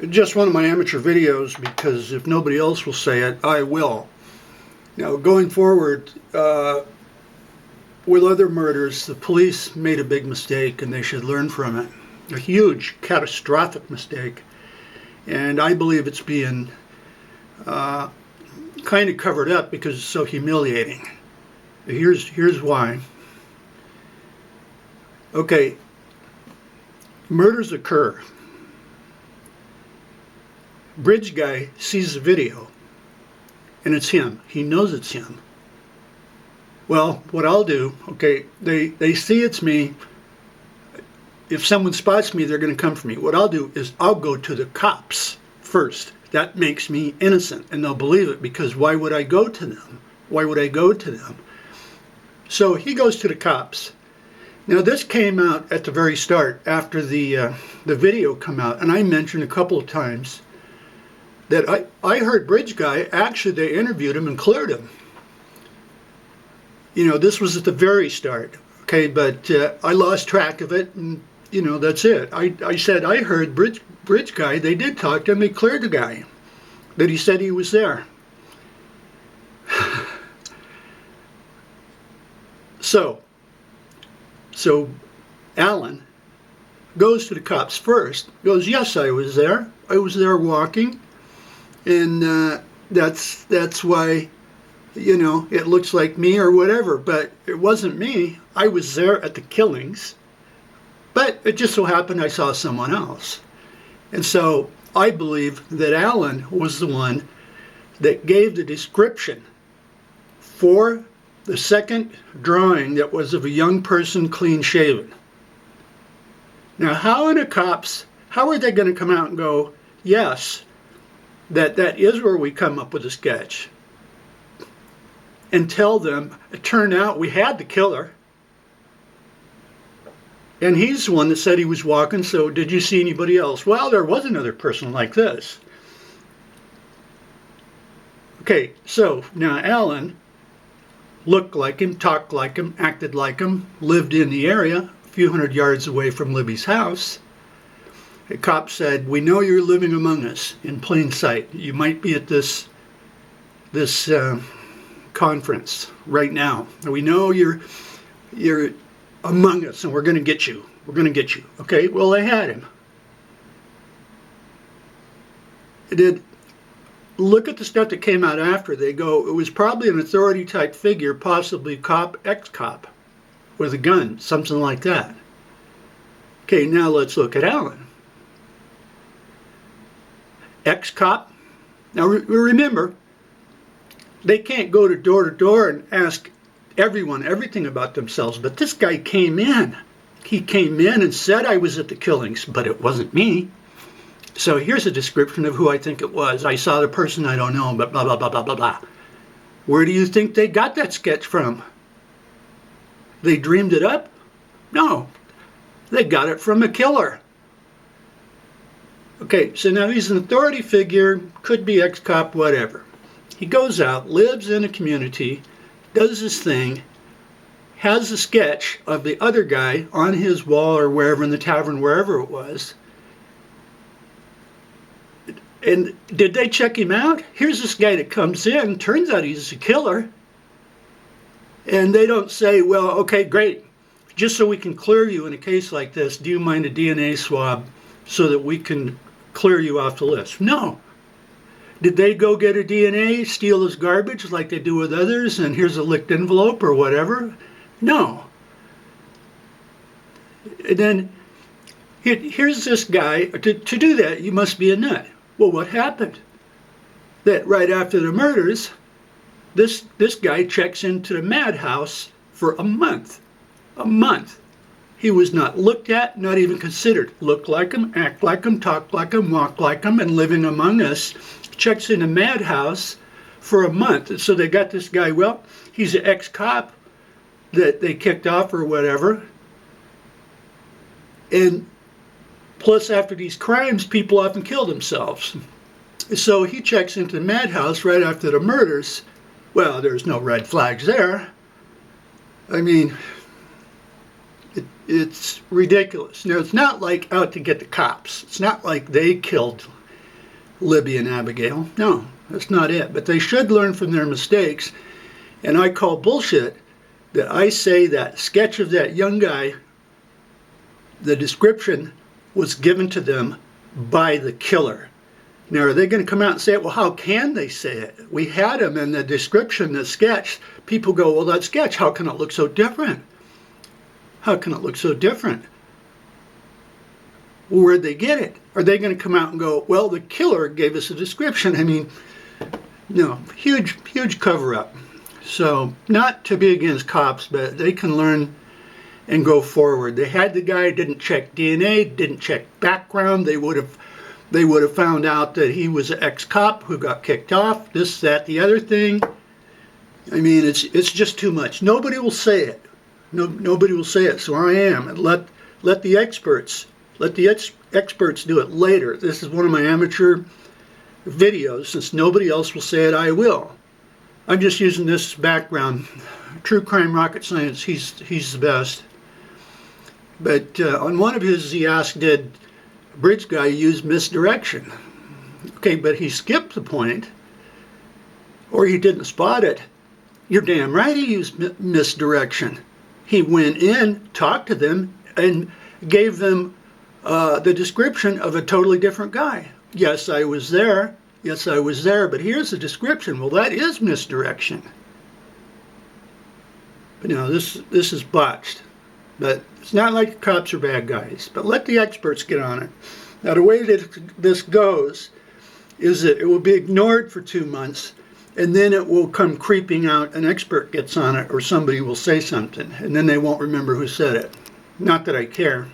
Just one of my amateur videos, because if nobody else will say it, I will. Now, going forward, with other murders, the police made a big mistake and they should learn from it. A huge, catastrophic mistake. And I believe it's being kind of covered up because it's so humiliating. Here's why. Okay, murders occur. Bridge guy sees the video, and it's him. He knows it's him. Well, what I'll do, okay, they see it's me. If someone spots me, they're going to come for me. What I'll do is I'll go to the cops first. That makes me innocent, and they'll believe it, because why would I go to them? Why would I go to them? So he goes to the cops. Now, this came out at the very start, after the video come out, and I mentioned a couple of times that I heard Bridge Guy, actually they interviewed him and cleared him. You know, this was at the very start, okay, but I lost track of it, and, you know, that's it. I said I heard Bridge Guy, they did talk to him, they cleared the guy, that he said he was there. So Alan goes to the cops first, goes, yes, I was there. I was there walking, and that's why, you know, it looks like me or whatever, but it wasn't me. I was there at the killings, but it just so happened I saw someone else. And so I believe that Alan was the one that gave the description for the second drawing that was of a young person clean shaven. Now, how are the cops, how are they going to come out and go, yes, that is where we come up with a sketch, and tell them, it turned out we had the killer, and he's the one that said he was walking, so did you see anybody else? Well, there was another person like this. Okay, so now Alan looked like him, talked like him, acted like him, lived in the area, a few hundred yards away from Libby's house. The cop said, we know you're living among us in plain sight. You might be at this conference right now. We know you're among us, and we're going to get you. We're going to get you. Okay, well, they had him. Look at the stuff that came out after. They go, it was probably an authority type figure, possibly cop, ex-cop, with a gun, something like that. Okay, now let's look at Alan. Ex-cop. Now remember, they can't go to door and ask everyone everything about themselves, but this guy came in. He came in and said I was at the killings, but it wasn't me. So here's a description of who I think it was. I saw the person, I don't know, but blah, blah, blah, blah, blah, blah. Where do you think they got that sketch from? They dreamed it up? No, they got it from a killer. Okay, so now he's an authority figure, could be ex-cop, whatever. He goes out, lives in a community, does his thing, has a sketch of the other guy on his wall or wherever in the tavern, wherever it was. And did they check him out? Here's this guy that comes in, turns out he's a killer. And they don't say, well, okay, great. Just so we can clear you in a case like this, do you mind a DNA swab so that we can clear you off the list? No. Did they go get a DNA, steal his garbage like they do with others, and here's a licked envelope or whatever? No. And then here's this guy. To do that, you must be a nut. Well, what happened? That right after the murders, this guy checks into the madhouse for a month. A month. He was not looked at, not even considered. Look like him, act like him, talk like him, walk like him, and living among us. Checks in a madhouse for a month. And so they got this guy, well, he's an ex-cop that they kicked off or whatever. And plus, after these crimes, people often kill themselves. So he checks into the madhouse right after the murders. Well, there's no red flags there. I mean, it's ridiculous. Now, it's not like out to get the cops. It's not like they killed Libby and Abigail. No, that's not it. But they should learn from their mistakes. And I call bullshit that I say that sketch of that young guy, the description was given to them by the killer. Now, are they going to come out and say it? Well, how can they say it? We had him in the description, the sketch. People go, well, that sketch, how can it look so different? How can it look so different? Well, where'd they get it? Are they going to come out and go, well, the killer gave us a description? I mean, no, huge cover-up. So, not to be against cops, but they can learn and go forward. They had the guy, didn't check DNA, didn't check background. They would have found out that he was an ex-cop who got kicked off, this, that, the other thing. I mean, it's just too much. Nobody will say it. Nobody will say it, so I am. And let the experts do it later. This is one of my amateur videos. Since nobody else will say it, I will. I'm just using this background. True crime, rocket science, he's the best. But on one of his, he asked, did a bridge guy use misdirection? Okay, but he skipped the point, or he didn't spot it. You're damn right he used misdirection. He went in, talked to them, and gave them the description of a totally different guy. Yes, I was there. Yes, I was there, but here's the description. Well, that is misdirection. But no, this is botched. But it's not like the cops are bad guys. But let the experts get on it. Now, the way that this goes is that it will be ignored for 2 months, and then it will come creeping out. An expert gets on it, or somebody will say something, and then they won't remember who said it. Not that I care.